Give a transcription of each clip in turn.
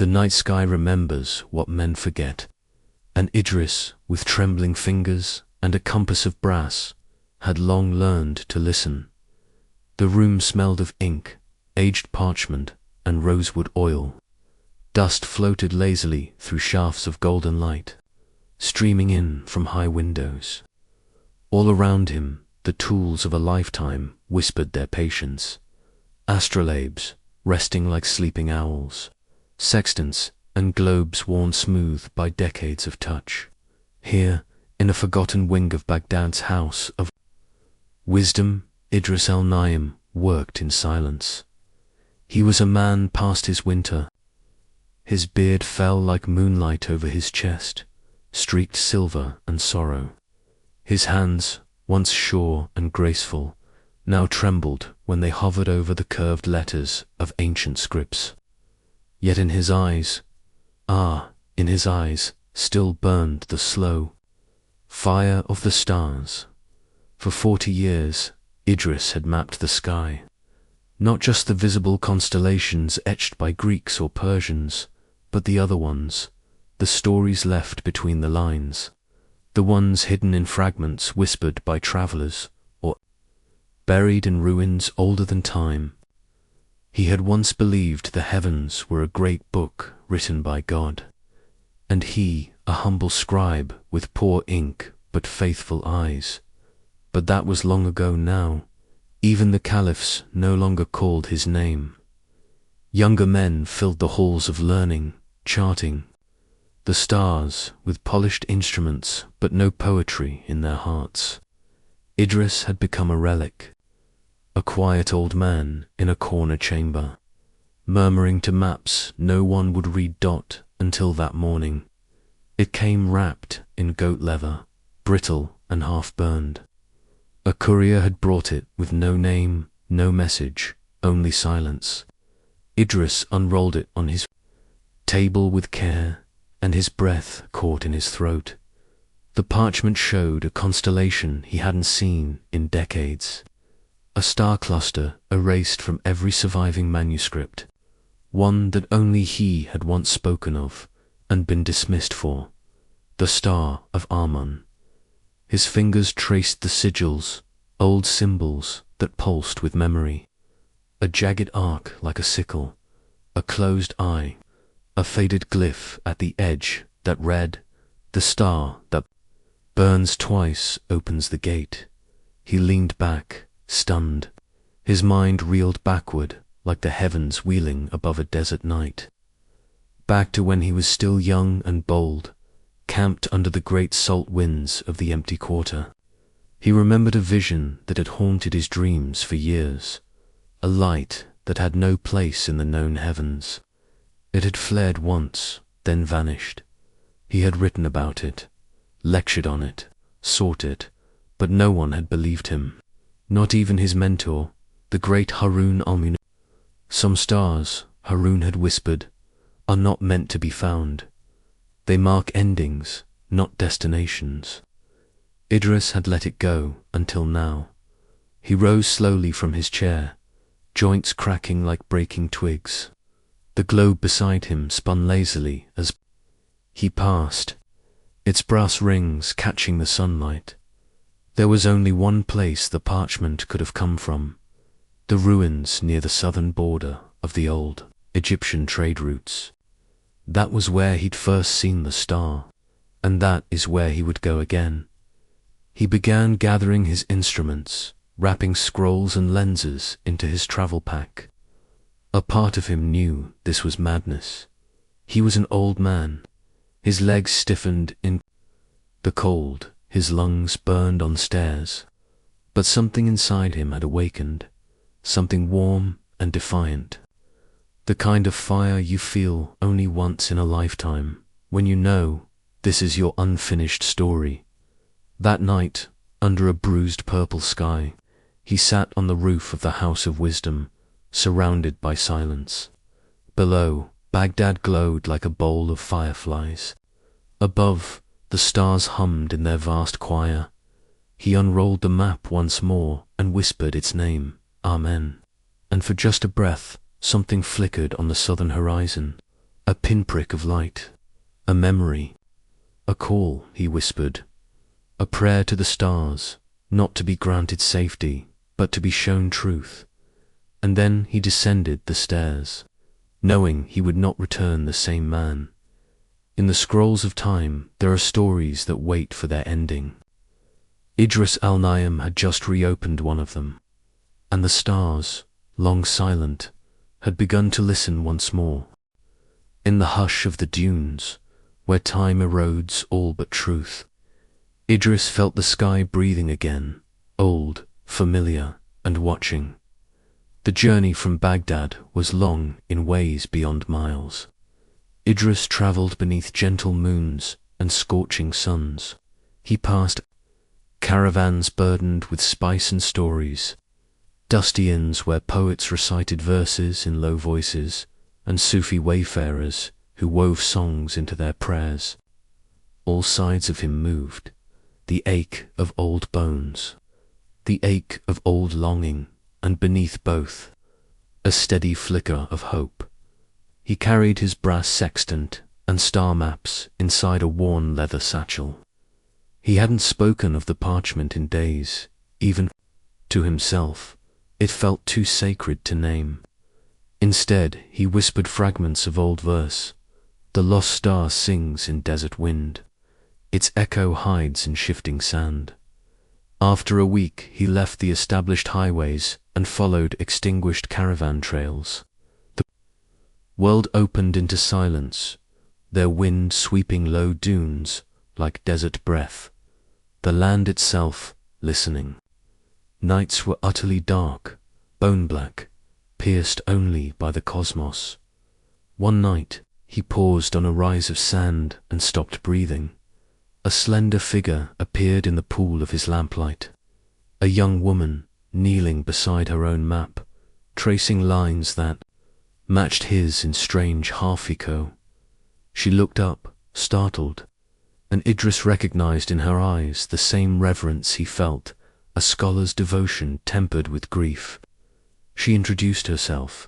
The night sky remembers what men forget, and Idris, with trembling fingers and a compass of brass, had long learned to listen. The room smelled of ink, aged parchment, and rosewood oil. Dust floated lazily through shafts of golden light, streaming in from high windows. All around him, the tools of a lifetime whispered their patience. Astrolabes, resting like sleeping owls, sextants and globes worn smooth by decades of touch. Here, in a forgotten wing of Baghdad's house of wisdom, Idris al-Naim worked in silence. He was a man past his winter. His beard fell like moonlight over his chest, streaked silver and sorrow. His hands, once sure and graceful, now trembled when they hovered over the curved letters of ancient scripts. Yet in his eyes, in his eyes, still burned the slow fire of the stars. For 40 years, Idris had mapped the sky, not just the visible constellations etched by Greeks or Persians, but the other ones, the stories left between the lines, the ones hidden in fragments whispered by travelers, or buried in ruins older than time. He had once believed the heavens were a great book written by God, and he, a humble scribe with poor ink but faithful eyes. But that was long ago now. Even the caliphs no longer called his name. Younger men filled the halls of learning, charting the stars with polished instruments but no poetry in their hearts. Idris had become a relic, a quiet old man in a corner chamber, murmuring to maps no one would read until that morning. It came wrapped in goat leather, brittle and half-burned. A courier had brought it with no name, no message, only silence. Idris unrolled it on his table with care, and his breath caught in his throat. The parchment showed a constellation he hadn't seen in decades. A star cluster erased from every surviving manuscript, one that only he had once spoken of and been dismissed for, the Star of Amun. His fingers traced the sigils, old symbols that pulsed with memory. A jagged arc like a sickle, a closed eye, a faded glyph at the edge that read, "The star that burns twice opens the gate." He leaned back, stunned. His mind reeled backward like the heavens wheeling above a desert night. Back to when he was still young and bold, camped under the great salt winds of the empty quarter. He remembered a vision that had haunted his dreams for years, a light that had no place in the known heavens. It had flared once, then vanished. He had written about it, lectured on it, sought it, but no one had believed him, not even his mentor, the great Harun al-Munir. Some stars, Harun had whispered, are not meant to be found. They mark endings, not destinations. Idris had let it go until now. He rose slowly from his chair, joints cracking like breaking twigs. The globe beside him spun lazily as he passed, its brass rings catching the sunlight. There was only one place the parchment could have come from, the ruins near the southern border of the old Egyptian trade routes. That was where he'd first seen the star, and that is where he would go again. He began gathering his instruments, wrapping scrolls and lenses into his travel pack. A part of him knew this was madness. He was an old man. His legs stiffened in the cold, his lungs burned on stairs. But something inside him had awakened, something warm and defiant. The kind of fire you feel only once in a lifetime, when you know this is your unfinished story. That night, under a bruised purple sky, he sat on the roof of the House of Wisdom, surrounded by silence. Below, Baghdad glowed like a bowl of fireflies. Above, the stars hummed in their vast choir. He unrolled the map once more and whispered its name, Amen. And for just a breath, something flickered on the southern horizon, A pinprick of light, a memory, a call, he whispered, a prayer to the stars, not to be granted safety, but to be shown truth. And then he descended the stairs, knowing he would not return the same man. In the scrolls of time there are stories that wait for their ending. Idris al-Naim had just reopened one of them, and the stars, long silent, had begun to listen once more. In the hush of the dunes, where time erodes all but truth, Idris felt the sky breathing again, old, familiar, and watching. The journey from Baghdad was long in ways beyond miles. Idris travelled beneath gentle moons and scorching suns. He passed caravans burdened with spice and stories, dusty inns where poets recited verses in low voices, and Sufi wayfarers who wove songs into their prayers. All sides of him moved, the ache of old bones, the ache of old longing, and beneath both, a steady flicker of hope. He carried his brass sextant and star maps inside a worn leather satchel. He hadn't spoken of the parchment in days, even to himself. It felt too sacred to name. Instead, he whispered fragments of old verse. The lost star sings in desert wind. Its echo hides in shifting sand. After a week, he left the established highways and followed extinguished caravan trails. The world opened into silence, their wind sweeping low dunes like desert breath, the land itself listening. Nights were utterly dark, bone-black, pierced only by the cosmos. One night, he paused on a rise of sand and stopped breathing. A slender figure appeared in the pool of his lamplight. A young woman, kneeling beside her own map, tracing lines that matched his in strange half-echo. She looked up, startled, and Idris recognized in her eyes the same reverence he felt, a scholar's devotion tempered with grief. She introduced herself,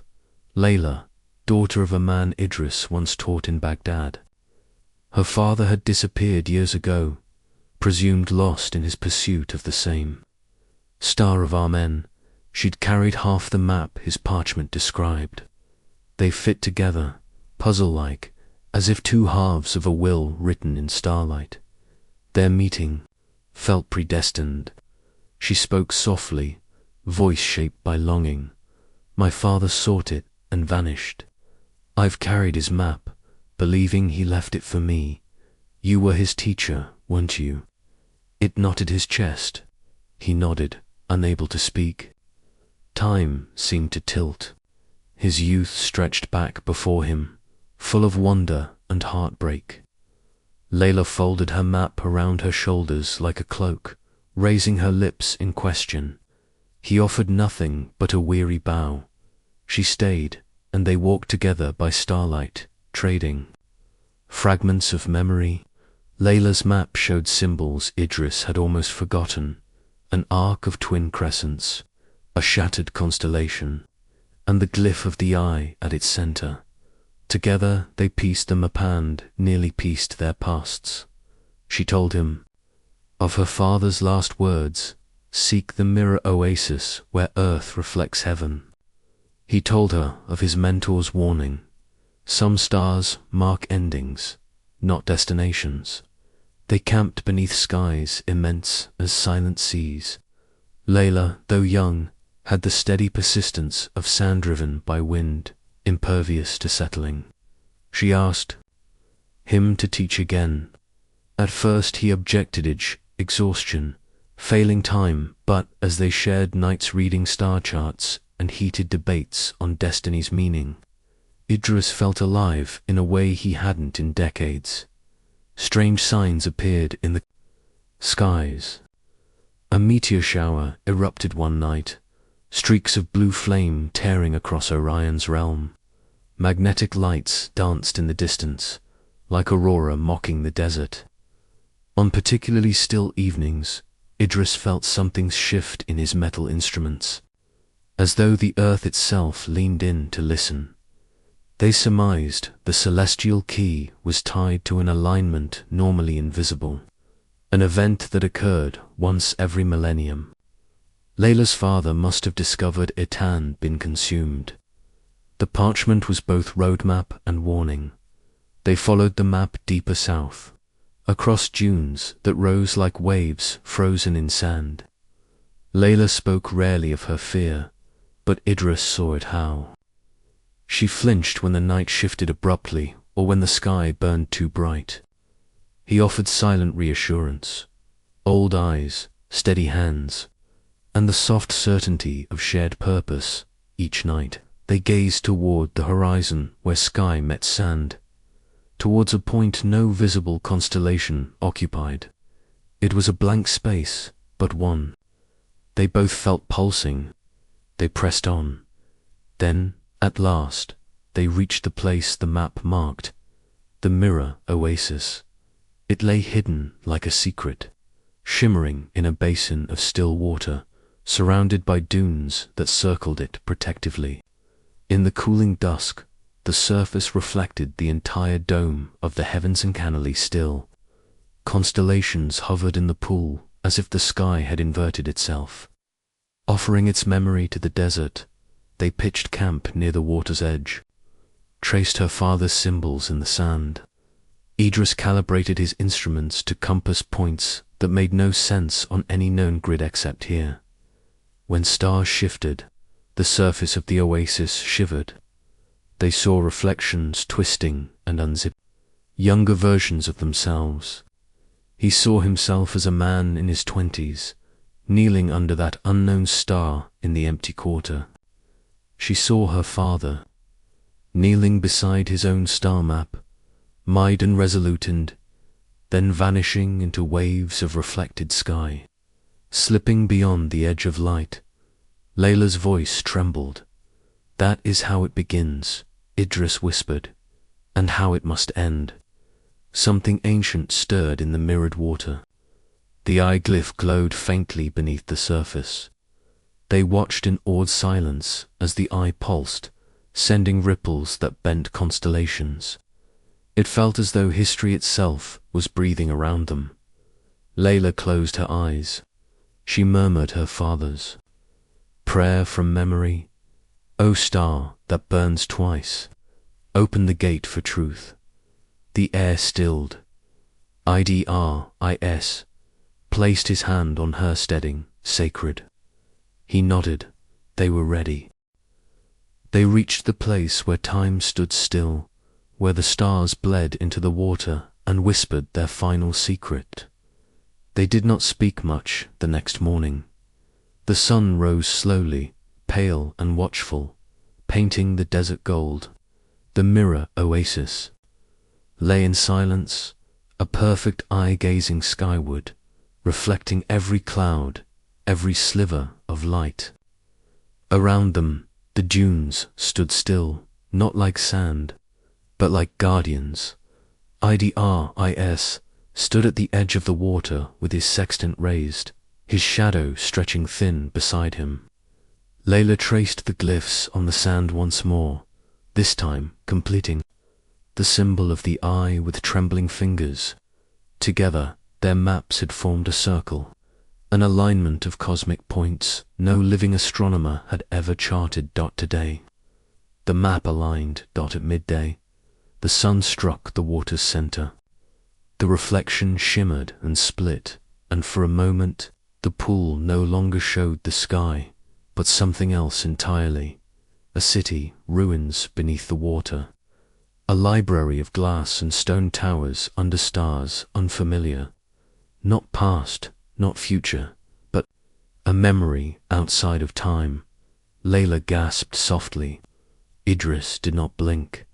Layla, daughter of a man Idris once taught in Baghdad. Her father had disappeared years ago, presumed lost in his pursuit of the same. Star of Amen, she'd carried half the map his parchment described. They fit together, puzzle-like, as if two halves of a will written in starlight. Their meeting felt predestined. She spoke softly, voice shaped by longing. My father sought it and vanished. I've carried his map, believing he left it for me. You were his teacher, weren't you? It knotted his chest. He nodded, unable to speak. Time seemed to tilt. His youth stretched back before him, full of wonder and heartbreak. Layla folded her map around her shoulders like a cloak, raising her lips in question. He offered nothing but a weary bow. She stayed, and they walked together by starlight, trading fragments of memory. Layla's map showed symbols Idris had almost forgotten, an arc of twin crescents, a shattered constellation, and the glyph of the eye at its center. Together they pieced them apart, nearly pieced their pasts. She told him of her father's last words, seek the mirror oasis where earth reflects heaven. He told her of his mentor's warning. Some stars mark endings, not destinations. They camped beneath skies immense as silent seas. Layla, though young, had the steady persistence of sand driven by wind, impervious to settling. She asked him to teach again. At first he objected exhaustion, failing time, but as they shared nights reading star charts and heated debates on destiny's meaning, Idris felt alive in a way he hadn't in decades. Strange signs appeared in the skies. A meteor shower erupted one night, streaks of blue flame tearing across Orion's realm. Magnetic lights danced in the distance, like aurora mocking the desert. On particularly still evenings, Idris felt something shift in his metal instruments, as though the earth itself leaned in to listen. They surmised the celestial key was tied to an alignment normally invisible, an event that occurred once every millennium. Layla's father must have discovered it and been consumed. The parchment was both roadmap and warning. They followed the map deeper south, across dunes that rose like waves frozen in sand. Layla spoke rarely of her fear, but Idris saw it how. She flinched when the night shifted abruptly or when the sky burned too bright. He offered silent reassurance, old eyes, steady hands, and the soft certainty of shared purpose. Each night, they gazed toward the horizon where sky met sand, towards a point no visible constellation occupied. It was a blank space, but one. They both felt pulsing. They pressed on. Then, at last, they reached the place the map marked, the mirror oasis. It lay hidden like a secret, shimmering in a basin of still water, surrounded by dunes that circled it protectively. In the cooling dusk, the surface reflected the entire dome of the heavens uncannily still. Constellations hovered in the pool as if the sky had inverted itself. Offering its memory to the desert, they pitched camp near the water's edge, traced her father's symbols in the sand. Idris calibrated his instruments to compass points that made no sense on any known grid except here. When stars shifted, the surface of the oasis shivered. They saw reflections twisting and unzipping, younger versions of themselves. He saw himself as a man in his 20s, kneeling under that unknown star in the empty quarter. She saw her father, kneeling beside his own star map, mild and resolute, and then vanishing into waves of reflected sky, slipping beyond the edge of light. Layla's voice trembled. "That is how it begins," Idris whispered, "and how it must end." Something ancient stirred in the mirrored water. The eye glyph glowed faintly beneath the surface. They watched in awed silence as the eye pulsed, sending ripples that bent constellations. It felt as though history itself was breathing around them. Layla closed her eyes. She murmured her father's prayer from memory. "O star that burns twice, open the gate for truth." The air stilled. Idris placed his hand on her, steadying, "Sacred." He nodded. They were ready. They reached the place where time stood still, where the stars bled into the water and whispered their final secret. They did not speak much the next morning. The sun rose slowly, pale and watchful, painting the desert gold. The mirror oasis lay in silence, a perfect eye gazing skyward, reflecting every cloud, every sliver of light. Around them, the dunes stood still, not like sand, but like guardians. Idris stood at the edge of the water with his sextant raised, his shadow stretching thin beside him. Layla traced the glyphs on the sand once more, this time completing the symbol of the eye with trembling fingers. Together, their maps had formed a circle, an alignment of cosmic points no living astronomer had ever charted. Today, the map aligned. At midday, the sun struck the water's center. The reflection shimmered and split, and for a moment, the pool no longer showed the sky, but something else entirely. A city, ruins beneath the water. A library of glass and stone towers under stars unfamiliar. Not past, not future, but a memory outside of time. Layla gasped softly. Idris did not blink.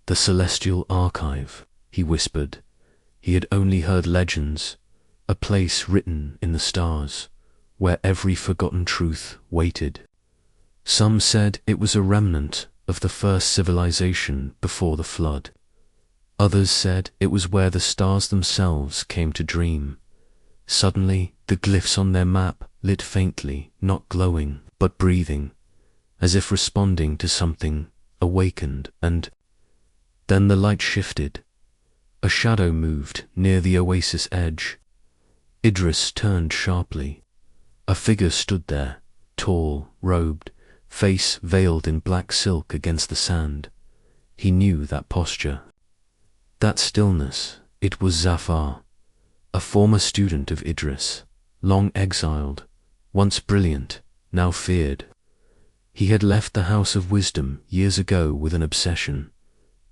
"The celestial archive," he whispered. He had only heard legends, a place written in the stars, where every forgotten truth waited. Some said it was a remnant of the first civilization before the flood. Others said it was where the stars themselves came to dream. Suddenly, the glyphs on their map lit faintly, not glowing, but breathing, as if responding to something awakened, and Then the light shifted. A shadow moved near the oasis edge. Idris turned sharply. A figure stood there, tall, robed, face veiled in black silk against the sand. He knew that posture. That stillness. It was Zafar, a former student of Idris, long exiled, once brilliant, now feared. He had left the House of Wisdom years ago with an obsession: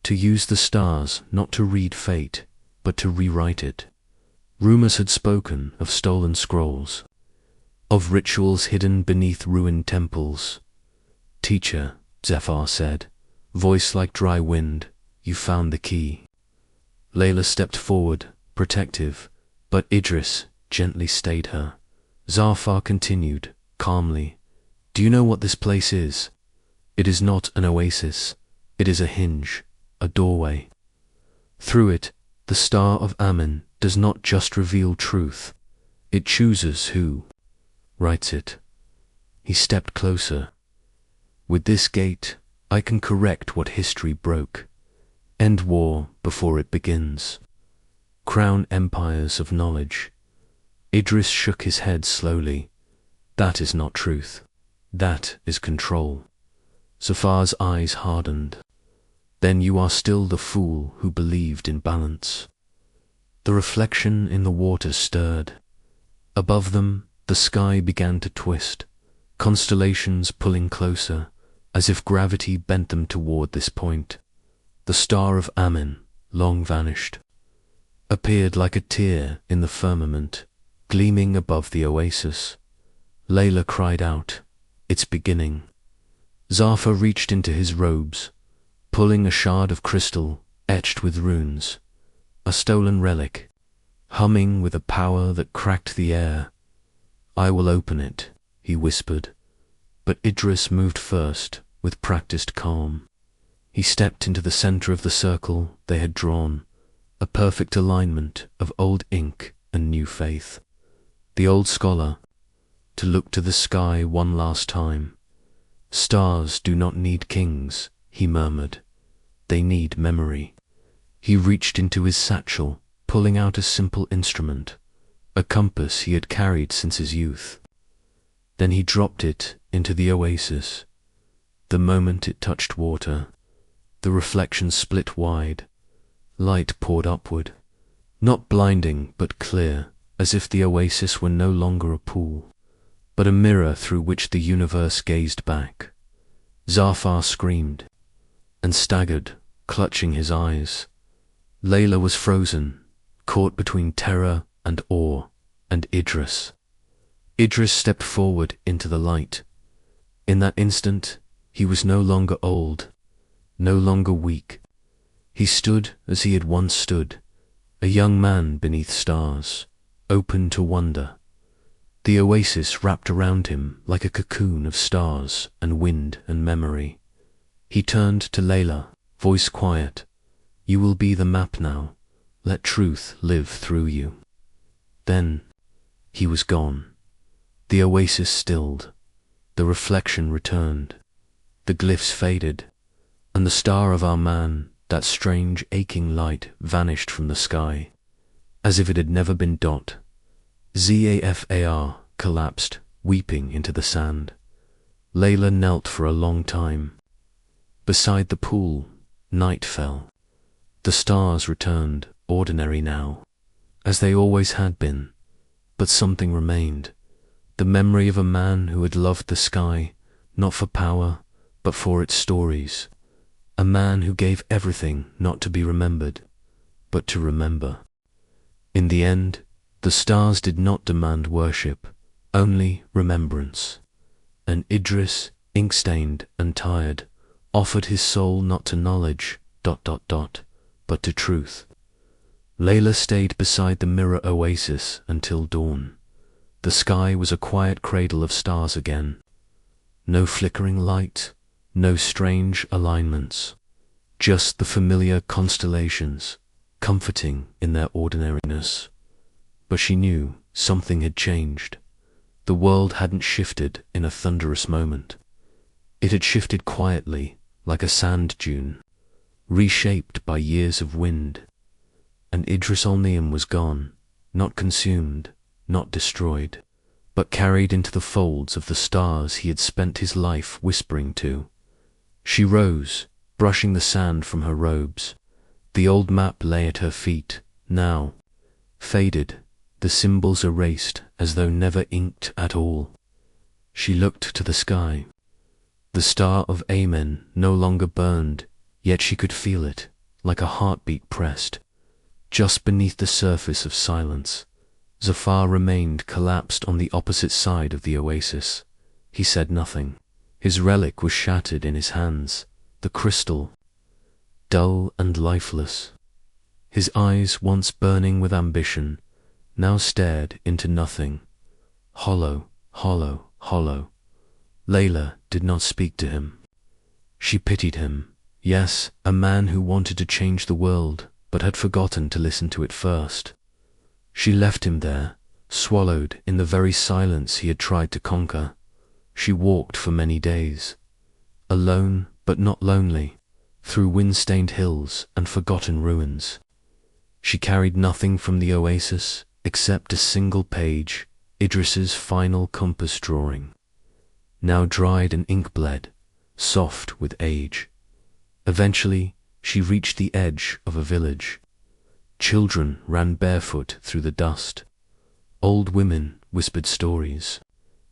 to use the stars not to read fate, but to rewrite it. Rumors had spoken of stolen scrolls, of rituals hidden beneath ruined temples. "Teacher," Zafar said, voice like dry wind, "you found the key." Layla stepped forward, protective, but Idris gently stayed her. Zafar continued, calmly, "Do you know what this place is? It is not an oasis. It is a hinge, a doorway. Through it, the star of Amen does not just reveal truth. It chooses who writes it." He stepped closer. "With this gate, I can correct what history broke. End war before it begins. Crown empires of knowledge." Idris shook his head slowly. "That is not truth. That is control." Zafar's eyes hardened. "Then you are still the fool who believed in balance." The reflection in the water stirred. Above them, the sky began to twist, constellations pulling closer, as if gravity bent them toward this point. The star of Amen, long vanished, appeared like a tear in the firmament, gleaming above the oasis. Layla cried out, "It's beginning." Zafar reached into his robes, pulling a shard of crystal etched with runes, a stolen relic, humming with a power that cracked the air. "I will open it," he whispered, but Idris moved first with practiced calm. He stepped into the center of the circle they had drawn, a perfect alignment of old ink and new faith. The old scholar, to look to the sky one last time. "Stars do not need kings," he murmured. "They need memory." He reached into his satchel, pulling out a simple instrument, a compass he had carried since his youth. Then he dropped it into the oasis. The moment it touched water, the reflection split wide. Light poured upward, not blinding but clear, as if the oasis were no longer a pool, but a mirror through which the universe gazed back. Zafar screamed and staggered, clutching his eyes. Layla was frozen, caught between terror and awe, and Idris. Idris stepped forward into the light. In that instant, he was no longer old, no longer weak. He stood as he had once stood, a young man beneath stars, open to wonder. The oasis wrapped around him like a cocoon of stars and wind and memory. He turned to Layla, voice quiet, "You will be the map now. Let truth live through you." Then he was gone. The oasis stilled. The reflection returned. The glyphs faded, and the star of our man, that strange aching light, vanished from the sky, as if it had never been dot. Zafar collapsed, weeping into the sand. Layla knelt for a long time. Beside the pool, night fell. The stars returned, ordinary now, as they always had been, but something remained. The memory of a man who had loved the sky, not for power, but for its stories. A man who gave everything not to be remembered, but to remember. In the end, the stars did not demand worship, only remembrance. And Idris, ink-stained and tired, offered his soul not to knowledge, ... but to truth. Layla stayed beside the mirror oasis until dawn. The sky was a quiet cradle of stars again. No flickering light, no strange alignments, just the familiar constellations, comforting in their ordinariness. But she knew something had changed. The world hadn't shifted in a thunderous moment. It had shifted quietly, like a sand dune. reshaped by years of wind. And Idris Olneum was gone, not consumed, not destroyed, but carried into the folds of the stars he had spent his life whispering to. She rose, brushing the sand from her robes. The old map lay at her feet, now faded, the symbols erased as though never inked at all. She looked to the sky. The star of Amen no longer burned, yet she could feel it, like a heartbeat pressed. Just beneath the surface of silence, Zafar remained collapsed on the opposite side of the oasis. He said nothing. His relic was shattered in his hands, the crystal, dull and lifeless. His eyes, once burning with ambition, now stared into nothing. Hollow, hollow, hollow. Layla did not speak to him. She pitied him. Yes, a man who wanted to change the world, but had forgotten to listen to it first. She left him there, swallowed in the very silence he had tried to conquer. She walked for many days, alone but not lonely, through wind-stained hills and forgotten ruins. She carried nothing from the oasis except a single page, Idris's final compass drawing, now dried and ink-bled, soft with age. Eventually, she reached the edge of a village. Children ran barefoot through the dust. Old women whispered stories.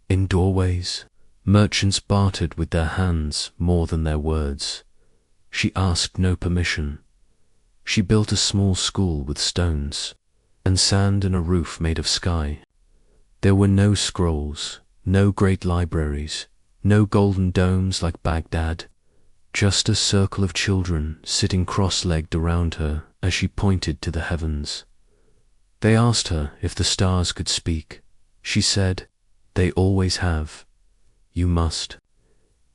In doorways, merchants bartered with their hands more than their words. She asked no permission. She built a small school with stones, and sand and a roof made of sky. There were no scrolls, no great libraries, no golden domes like Baghdad, just a circle of children sitting cross-legged around her as she pointed to the heavens. They asked her if the stars could speak. She said, "They always have. You must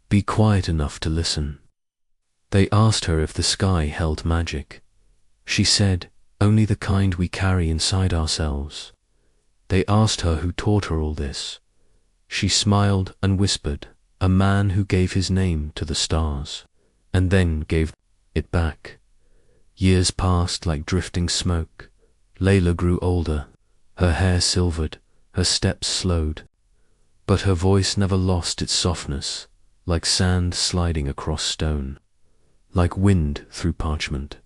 be quiet enough to listen." They asked her if the sky held magic. She said, "Only the kind we carry inside ourselves." They asked her who taught her all this. She smiled and whispered, "A man who gave his name to the stars, and then gave it back." Years passed like drifting smoke. Layla grew older, her hair silvered, her steps slowed, but her voice never lost its softness, like sand sliding across stone, like wind through parchment.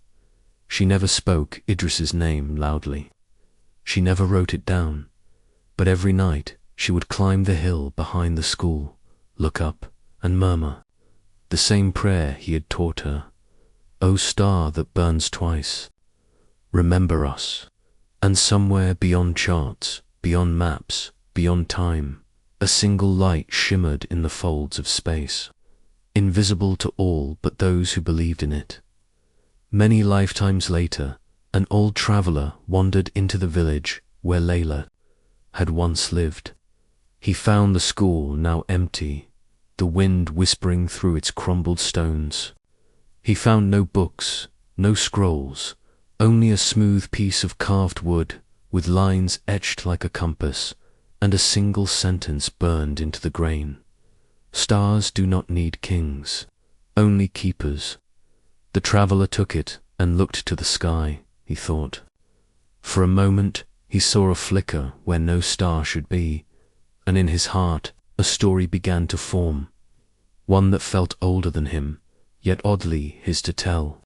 She never spoke Idris's name loudly. She never wrote it down, but every night she would climb the hill behind the school, look up and murmur the same prayer he had taught her. "O star that burns twice, remember us." And somewhere beyond charts, beyond maps, beyond time, a single light shimmered in the folds of space, invisible to all but those who believed in it. Many lifetimes later, an old traveler wandered into the village where Layla had once lived. He found the school now empty, the wind whispering through its crumbled stones. He found no books, no scrolls, only a smooth piece of carved wood with lines etched like a compass, and a single sentence burned into the grain. "Stars do not need kings, only keepers." The traveler took it and looked to the sky, he thought. For a moment he saw a flicker where no star should be, and in his heart a story began to form, one that felt older than him, yet oddly his to tell.